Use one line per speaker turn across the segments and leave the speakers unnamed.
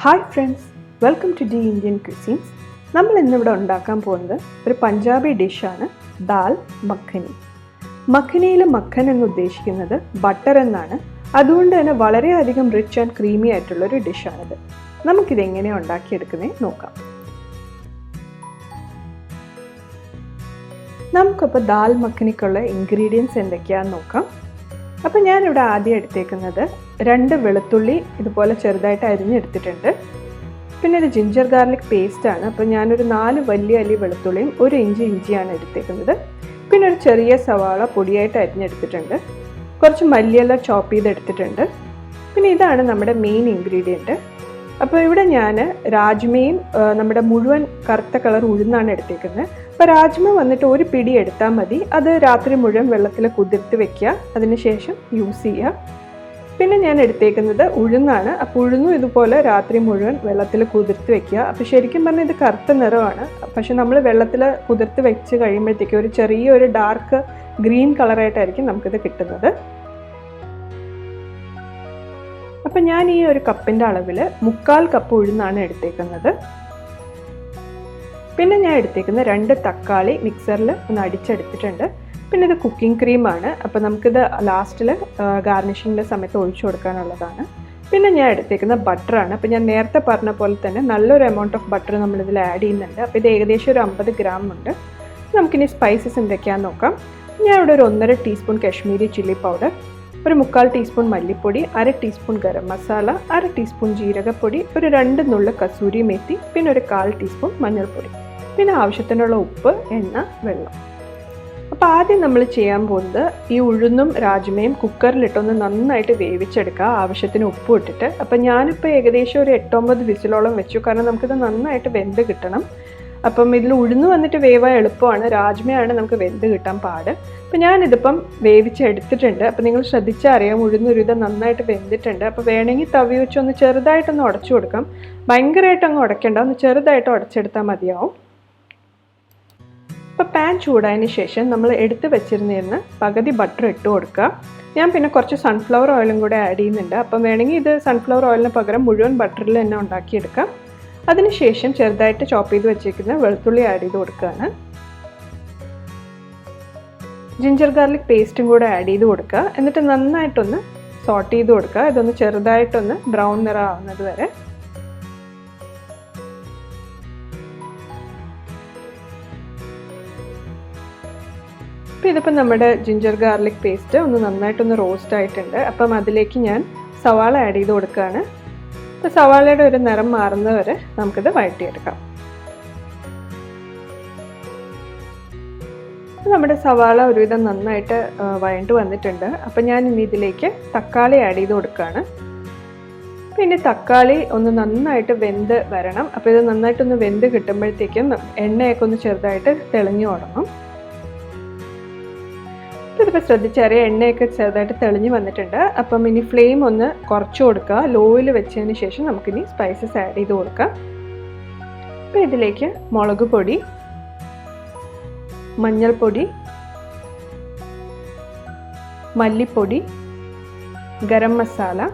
Hi friends, welcome to The Indian Cuisines. നമ്മൾ ഇന്നിവിടെ ഉണ്ടാക്കാൻ പോകുന്നത് ഒരു പഞ്ചാബി ഡിഷാണ് ദാൽ മഖനി. മഖനിയിൽ മഖൻ എന്ന് ഉദ്ദേശിക്കുന്നത് ബട്ടർ എന്നാണ്. അതുകൊണ്ട് തന്നെ വളരെയധികം റിച്ച് ആൻഡ് ക്രീമി ആയിട്ടുള്ള ഒരു ഡിഷാണിത്. നമുക്കിത് എങ്ങനെയാണ് ഉണ്ടാക്കിയെടുക്കുന്നത് നോക്കാം. നമുക്കപ്പോൾ ദാൽ മഖനിക്കുള്ള ഇൻഗ്രീഡിയൻസ് എന്തൊക്കെയാണെന്ന് നോക്കാം. അപ്പോൾ ഞാനിവിടെ ആദ്യം എടുത്തേക്കുന്നത് 2 വെളുത്തുള്ളി ഇതുപോലെ ചെറുതായിട്ട് അരിഞ്ഞെടുത്തിട്ടുണ്ട്. പിന്നെ ഒരു ജിഞ്ചർ ഗാർലിക് പേസ്റ്റാണ്. അപ്പോൾ ഞാനൊരു 4 വലിയ അല്ലി വെളുത്തുള്ളിയും 1 ഇഞ്ച് ഇഞ്ചിയാണ് എടുത്തേക്കുന്നത്. പിന്നെ ഒരു ചെറിയ സവാള പൊടിയായിട്ട് അരിഞ്ഞെടുത്തിട്ടുണ്ട്. കുറച്ച് മല്ലിയില ചോപ്പ് ചെയ്തെടുത്തിട്ടുണ്ട്. പിന്നെ ഇതാണ് നമ്മുടെ മെയിൻ ഇൻഗ്രീഡിയൻറ്റ്. അപ്പോൾ ഇവിടെ ഞാൻ രാജ്മയും നമ്മുടെ മുഴുവൻ കറുത്ത കളർ ഉഴുന്നാണ് എടുത്തേക്കുന്നത്. അപ്പോൾ രാജ്മ വന്നിട്ട് ഒരു പിടി എടുത്താൽ മതി. അത് രാത്രി മുഴുവൻ വെള്ളത്തിൽ കുതിർത്ത് വെക്കുക, അതിനുശേഷം യൂസ് ചെയ്യുക. പിന്നെ ഞാൻ എടുത്തേക്കുന്നത് ഉഴുന്നാണ്. അപ്പോൾ ഉഴുന്നും ഇതുപോലെ രാത്രി മുഴുവൻ വെള്ളത്തിൽ കുതിർത്ത് വെക്കുക. അപ്പോൾ ശരിക്കും പറഞ്ഞാൽ ഇത് കറുത്ത നിറമാണ്. പക്ഷെ നമ്മൾ വെള്ളത്തിൽ കുതിർത്ത് വെച്ച് കഴിയുമ്പോഴത്തേക്കും ഒരു ചെറിയൊരു ഡാർക്ക് ഗ്രീൻ കളറായിട്ടായിരിക്കും നമുക്കിത് കിട്ടുന്നത്. അപ്പം ഞാൻ ഈ ഒരു കപ്പിൻ്റെ അളവിൽ 3/4 കപ്പ് ഉഴുന്നാണ് എടുത്തേക്കുന്നത്. പിന്നെ ഞാൻ എടുത്തേക്കുന്ന 2 തക്കാളി മിക്സറിൽ ഒന്ന് അടിച്ചെടുത്തിട്ടുണ്ട്. പിന്നെ ഇത് കുക്കിംഗ് ക്രീമാണ്. അപ്പോൾ നമുക്കിത് ലാസ്റ്റിൽ ഗാർണിഷിങ്ങിൻ്റെ സമയത്ത് ഒഴിച്ചു കൊടുക്കാനുള്ളതാണ്. പിന്നെ ഞാൻ എടുത്തേക്കുന്ന ബട്ടറാണ്. അപ്പോൾ ഞാൻ നേരത്തെ പറഞ്ഞ പോലെ തന്നെ നല്ലൊരു എമൗണ്ട് ഓഫ് ബട്ടർ നമ്മളിതിൽ ആഡ് ചെയ്യുന്നുണ്ട്. അപ്പോൾ ഇത് ഏകദേശം ഒരു 50 ഗ്രാം ഉണ്ട്. നമുക്കിനി സ്പൈസസ് എന്തൊക്കെയാണെന്ന് നോക്കാം. ഞാൻ ഇവിടെ ഒരു 1.5 ടീസ്പൂൺ കാശ്മീരി ചില്ലി പൗഡർ, ഒരു 3/4 ടീസ്പൂൺ മല്ലിപ്പൊടി, 1/2 ടീസ്പൂൺ ഗരം മസാല, 1/2 ടീസ്പൂൺ ജീരകപ്പൊടി, ഒരു 2 നുള്ള് കസൂരി മേത്തി, പിന്നെ ഒരു 1/4 ടീസ്പൂൺ മഞ്ഞൾപ്പൊടി, പിന്നെ ആവശ്യത്തിനുള്ള ഉപ്പ്, എണ്ണ, വെള്ളം. അപ്പോൾ ആദ്യം നമ്മൾ ചെയ്യാൻ പോകുന്നത് ഈ ഉഴുന്നും രാജ്മയും കുക്കറിലിട്ടൊന്ന് നന്നായിട്ട് വേവിച്ചെടുക്കുക, ആവശ്യത്തിന് ഉപ്പ് ഇട്ടിട്ട്. അപ്പം ഞാനിപ്പോൾ ഏകദേശം ഒരു 8-9 വിസിലോളം വെച്ചു, കാരണം നമുക്കിത് നന്നായിട്ട് വെന്ത് കിട്ടണം. അപ്പം ഇതിൽ ഉഴുന്ന് വന്നിട്ട് വേവാൻ എളുപ്പമാണ്, രാജ്മയാണ് നമുക്ക് വെന്ത് കിട്ടാൻ പാട്. അപ്പം ഞാനിതിപ്പം വേവിച്ചെടുത്തിട്ടുണ്ട്. അപ്പം നിങ്ങൾ ശ്രദ്ധിച്ചാൽ അറിയാം ഉഴുന്നൊരുവിധം നന്നായിട്ട് വെന്തിട്ടുണ്ട്. അപ്പോൾ വേണമെങ്കിൽ തവി വെച്ചൊന്ന് ചെറുതായിട്ടൊന്ന് ഉടച്ചു കൊടുക്കാം. ഭയങ്കരമായിട്ട് അങ്ങ് ഉടയ്ക്കേണ്ട, ഒന്ന് ചെറുതായിട്ട് ഉടച്ചെടുത്താൽ മതിയാവും. അപ്പോൾ പാൻ ചൂടായതിന് ശേഷം നമ്മൾ എടുത്ത് വെച്ചിരുന്നിരുന്ന് പകുതി ബട്ടർ ഇട്ട് കൊടുക്കുക. ഞാൻ പിന്നെ കുറച്ച് സൺഫ്ലവർ ഓയിലും കൂടെ ആഡ് ചെയ്യുന്നുണ്ട്. അപ്പം വേണമെങ്കിൽ ഇത് സൺഫ്ലവർ ഓയിലിന് പകരം മുഴുവൻ ബട്ടറിൽ തന്നെ ഉണ്ടാക്കിയെടുക്കാം. അതിനുശേഷം ചെറുതായിട്ട് ചോപ്പ് ചെയ്ത് വെച്ചിരിക്കുന്ന വെളുത്തുള്ളി ആഡ് ചെയ്ത് കൊടുക്കുകയാണ്. ജിഞ്ചർ ഗാർലിക് പേസ്റ്റും കൂടെ ആഡ് ചെയ്ത് കൊടുക്കുക. എന്നിട്ട് നന്നായിട്ടൊന്ന് സോട്ട് ചെയ്ത് കൊടുക്കുക. ഇതൊന്ന് ചെറുതായിട്ടൊന്ന് ബ്രൗൺ നിറം ആവുന്നത് വരെ. അപ്പോൾ ഇതിപ്പോൾ നമ്മുടെ ജിഞ്ചർ ഗാർലിക് പേസ്റ്റ് ഒന്ന് നന്നായിട്ടൊന്ന് റോസ്റ്റ് ആയിട്ടുണ്ട്. അപ്പം അതിലേക്ക് ഞാൻ സവാള ആഡ് ചെയ്ത് കൊടുക്കുകയാണ്. അപ്പോൾ സവാളയുടെ ഒരു നിറം മാറുന്നത് വരെ നമുക്കിത് വഴറ്റിയെടുക്കാം. നമ്മുടെ സവാള ഒരുവിധം നന്നായിട്ട് വഴണ്ട് വന്നിട്ടുണ്ട്. അപ്പം ഞാൻ ഇനി ഇതിലേക്ക് തക്കാളി ആഡ് ചെയ്ത് കൊടുക്കുകയാണ്. പിന്നെ തക്കാളി ഒന്ന് നന്നായിട്ട് വെന്ത് വരണം. അപ്പോൾ ഇത് നന്നായിട്ടൊന്ന് വെന്ത് കിട്ടുമ്പോഴത്തേക്കും എണ്ണയൊക്കെ ഒന്ന് ചെറുതായിട്ട് തെളിഞ്ഞു തുടങ്ങും. ഇതിപ്പോൾ ശ്രദ്ധിച്ചറിയാം എണ്ണയൊക്കെ ചെറുതായിട്ട് തെളിഞ്ഞ് വന്നിട്ടുണ്ട്. അപ്പം ഇനി ഫ്ലെയിം ഒന്ന് കുറച്ച് കൊടുക്കുക. ലോയിൽ വെച്ചതിന് ശേഷം നമുക്കിനി സ്പൈസസ് ആഡ് ചെയ്ത് കൊടുക്കാം. അപ്പോൾ ഇതിലേക്ക് മുളക് പൊടി, മഞ്ഞൾപ്പൊടി, മല്ലിപ്പൊടി, ഗരം മസാല,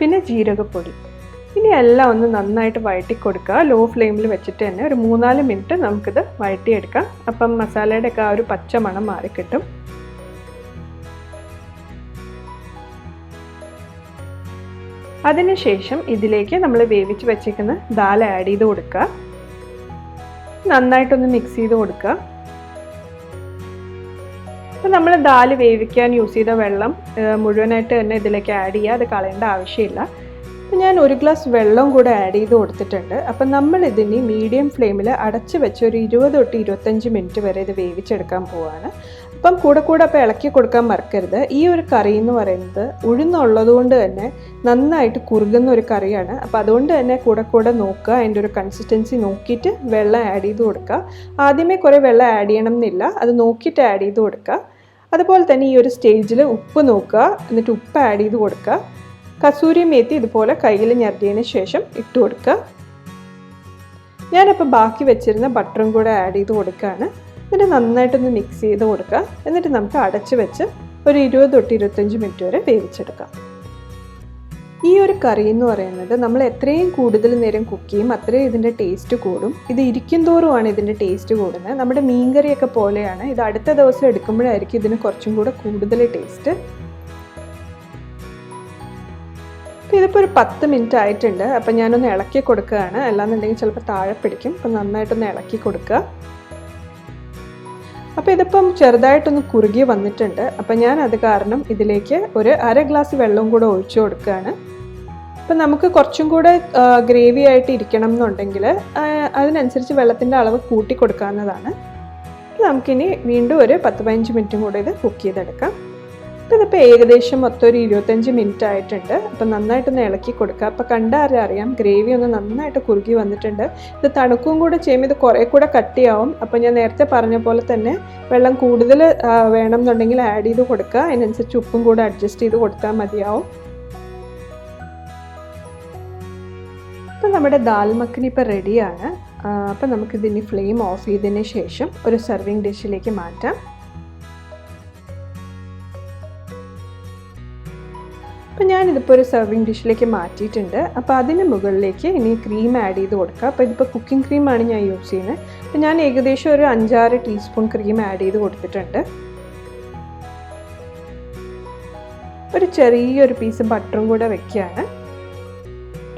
പിന്നെ ജീരകപ്പൊടി, ഇനി എല്ലാം ഒന്ന് നന്നായിട്ട് വഴറ്റി കൊടുക്കുക. ലോ ഫ്ലെയിമിൽ വെച്ചിട്ട് തന്നെ ഒരു 3-4 മിനിറ്റ് നമുക്കിത് വഴറ്റിയെടുക്കാം. അപ്പം മസാലയുടെ ഒക്കെ ആ ഒരു പച്ച മണം മാറിക്കിട്ടും. അതിനുശേഷം ഇതിലേക്ക് നമ്മൾ വേവിച്ച് വെച്ചിരിക്കുന്ന ദാൽ ആഡ് ചെയ്ത് കൊടുക്കുക. നന്നായിട്ടൊന്ന് മിക്സ് ചെയ്ത് കൊടുക്കുക. അപ്പം നമ്മൾ ദാൽ വേവിക്കാൻ യൂസ് ചെയ്ത വെള്ളം മുഴുവനായിട്ട് തന്നെ ഇതിലേക്ക് ആഡ് ചെയ്യുക. അത് കളയേണ്ട ആവശ്യമില്ല. അപ്പോൾ ഞാൻ 1 ഗ്ലാസ് വെള്ളം കൂടെ ആഡ് ചെയ്ത് കൊടുത്തിട്ടുണ്ട്. അപ്പം നമ്മൾ ഇതിന് മീഡിയം ഫ്ലെയിമിൽ അടച്ച് വെച്ച് ഒരു 20 തൊട്ട് 25 മിനിറ്റ് വരെ ഇത് വേവിച്ചെടുക്കാൻ പോവുകയാണ്. അപ്പം കൂടെ അപ്പോൾ ഇളക്കി കൊടുക്കാൻ മറക്കരുത്. ഈ ഒരു കറി എന്ന് പറയുന്നത് ഉഴുന്നുള്ളത് കൊണ്ട് തന്നെ നന്നായിട്ട് കുറുകുന്ന ഒരു കറിയാണ്. അപ്പോൾ അതുകൊണ്ട് തന്നെ കൂടെ നോക്കുക, അതിൻ്റെ ഒരു കൺസിസ്റ്റൻസി നോക്കിയിട്ട് വെള്ളം ആഡ് ചെയ്ത് കൊടുക്കുക. ആദ്യമേ കുറേ വെള്ളം ആഡ് ചെയ്യണം എന്നില്ല, അത് നോക്കിയിട്ട് ആഡ് ചെയ്ത് കൊടുക്കുക. അതുപോലെ തന്നെ ഈ ഒരു സ്റ്റേജിൽ ഉപ്പ് നോക്കുക, എന്നിട്ട് ഉപ്പ് ആഡ് ചെയ്ത് കൊടുക്കുക. കസൂരി മേത്തി ഇതുപോലെ കയ്യിൽ ഞെരടിയതിന് ശേഷം ഇട്ട് കൊടുക്കുക. ഞാനപ്പോൾ ബാക്കി വെച്ചിരുന്ന ബട്ടറും കൂടെ ആഡ് ചെയ്ത് കൊടുക്കുകയാണ്. എന്നിട്ട് നന്നായിട്ടൊന്ന് മിക്സ് ചെയ്ത് കൊടുക്കുക. എന്നിട്ട് നമുക്ക് അടച്ച് വെച്ച് ഒരു 20 തൊട്ട് 25 മിനിറ്റ് വരെ വേവിച്ചെടുക്കാം. ഈ ഒരു കറി എന്ന് പറയുന്നത് നമ്മൾ എത്രയും കൂടുതൽ നേരം കുക്ക് ചെയ്യും അത്രയും ഇതിൻ്റെ ടേസ്റ്റ് കൂടും. ഇത് ഇരിക്കും തോറുമാണ് ഇതിൻ്റെ ടേസ്റ്റ് കൂടുന്നത്. നമ്മുടെ മീൻകറിയൊക്കെ പോലെയാണ്. ഇത് അടുത്ത ദിവസം എടുക്കുമ്പോഴായിരിക്കും ഇതിന് കുറച്ചും കൂടെ കൂടുതൽ ടേസ്റ്റ്. ഇതിപ്പോൾ ഒരു 10 മിനിറ്റ് ആയിട്ടുണ്ട്. അപ്പം ഞാനൊന്ന് ഇളക്കി കൊടുക്കുകയാണ്. അല്ലാന്നുണ്ടെങ്കിൽ ചിലപ്പോൾ താഴെ പിടിക്കും. അപ്പം നന്നായിട്ടൊന്ന് ഇളക്കി കൊടുക്കുക. അപ്പോൾ ഇതിപ്പം ചെറുതായിട്ടൊന്ന് കുറുകി വന്നിട്ടുണ്ട്. അപ്പം ഞാൻ അത് കാരണം ഇതിലേക്ക് ഒരു 1/2 ഗ്ലാസ് വെള്ളവും കൂടെ ഒഴിച്ചു കൊടുക്കുകയാണ്. അപ്പം നമുക്ക് കുറച്ചും കൂടെ ഗ്രേവി ആയിട്ട് ഇരിക്കണം എന്നുണ്ടെങ്കിൽ അതിനനുസരിച്ച് വെള്ളത്തിൻ്റെ അളവ് കൂട്ടി കൊടുക്കാവുന്നതാണ്. നമുക്കിനി വീണ്ടും ഒരു 10-15 മിനിറ്റും കൂടെ ഇത് കുക്ക് ചെയ്തെടുക്കാം. അപ്പോൾ ഇതിപ്പോൾ ഏകദേശം മൊത്തം ഒരു 25 മിനിറ്റ് ആയിട്ടുണ്ട്. അപ്പം നന്നായിട്ടൊന്ന് ഇളക്കി കൊടുക്കുക. അപ്പോൾ കണ്ടാൽ അറിയാം ഗ്രേവി ഒന്ന് നന്നായിട്ട് കുറുകി വന്നിട്ടുണ്ട്. ഇത് തണുക്കും കൂടെ ചെയ്യുമ്പോൾ ഇത് കുറേ കൂടെ കട്ടിയാവും. അപ്പോൾ ഞാൻ നേരത്തെ പറഞ്ഞ പോലെ തന്നെ വെള്ളം കൂടുതൽ വേണം എന്നുണ്ടെങ്കിൽ ആഡ് ചെയ്ത് കൊടുക്കുക. അതിനനുസരിച്ച് ഉപ്പും കൂടെ അഡ്ജസ്റ്റ് ചെയ്ത് കൊടുത്താൽ മതിയാവും. അപ്പോൾ നമ്മുടെ ദാൽ മഖനി ഇപ്പോൾ റെഡിയാണ്. അപ്പോൾ നമുക്കിതിനി ഫ്ലെയിം ഓഫ് ചെയ്തതിന് ശേഷം ഒരു സെർവിങ് ഡിഷിലേക്ക് മാറ്റാം. അപ്പോൾ ഞാനിതിപ്പോൾ ഒരു സെർവിങ് ഡിഷിലേക്ക് മാറ്റിയിട്ടുണ്ട്. അപ്പോൾ അതിന് മുകളിലേക്ക് ഇനി ക്രീം ആഡ് ചെയ്ത് കൊടുക്കുക. അപ്പോൾ ഇതിപ്പോൾ കുക്കിംഗ് ക്രീമാണ് ഞാൻ യൂസ് ചെയ്യുന്നത്. അപ്പോൾ ഞാൻ ഏകദേശം ഒരു 5-6 ടീസ്പൂൺ ക്രീം ആഡ് ചെയ്ത് കൊടുത്തിട്ടുണ്ട്. ഒരു ചെറിയൊരു പീസ് ബട്ടറും കൂടെ വെക്കുകയാണ്.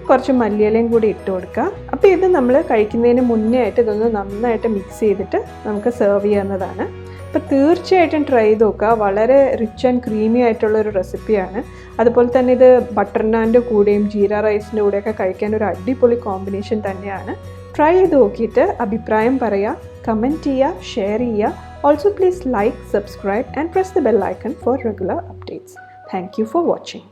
കുറച്ച് മല്ലിയിലയും കൂടി ഇട്ട് കൊടുക്കുക. അപ്പോൾ ഇത് നമ്മൾ കഴിക്കുന്നതിന് മുന്നേ ആയിട്ട് ഇതൊന്ന് നന്നായിട്ട് മിക്സ് ചെയ്തിട്ട് നമുക്ക് സെർവ് ചെയ്യാവുന്നതാണ്. അപ്പോൾ തീർച്ചയായിട്ടും ട്രൈ ചെയ്ത് നോക്കുക. വളരെ റിച്ച് ആൻഡ് ക്രീമി ആയിട്ടുള്ളൊരു റെസിപ്പിയാണ്. അതുപോലെ തന്നെ ഇത് ബട്ടർ നാൻ്റെ കൂടെയും ജീര റൈസിൻ്റെ കൂടെയൊക്കെ കഴിക്കാൻ ഒരു അടിപൊളി കോമ്പിനേഷൻ തന്നെയാണ്. ട്രൈ ചെയ്ത് നോക്കിയിട്ട് അഭിപ്രായം പറയുക, കമൻറ്റ് ചെയ്യുക, ഷെയർ ചെയ്യുക. Also please like, subscribe and press the bell icon four regular updates. Thank you for watching.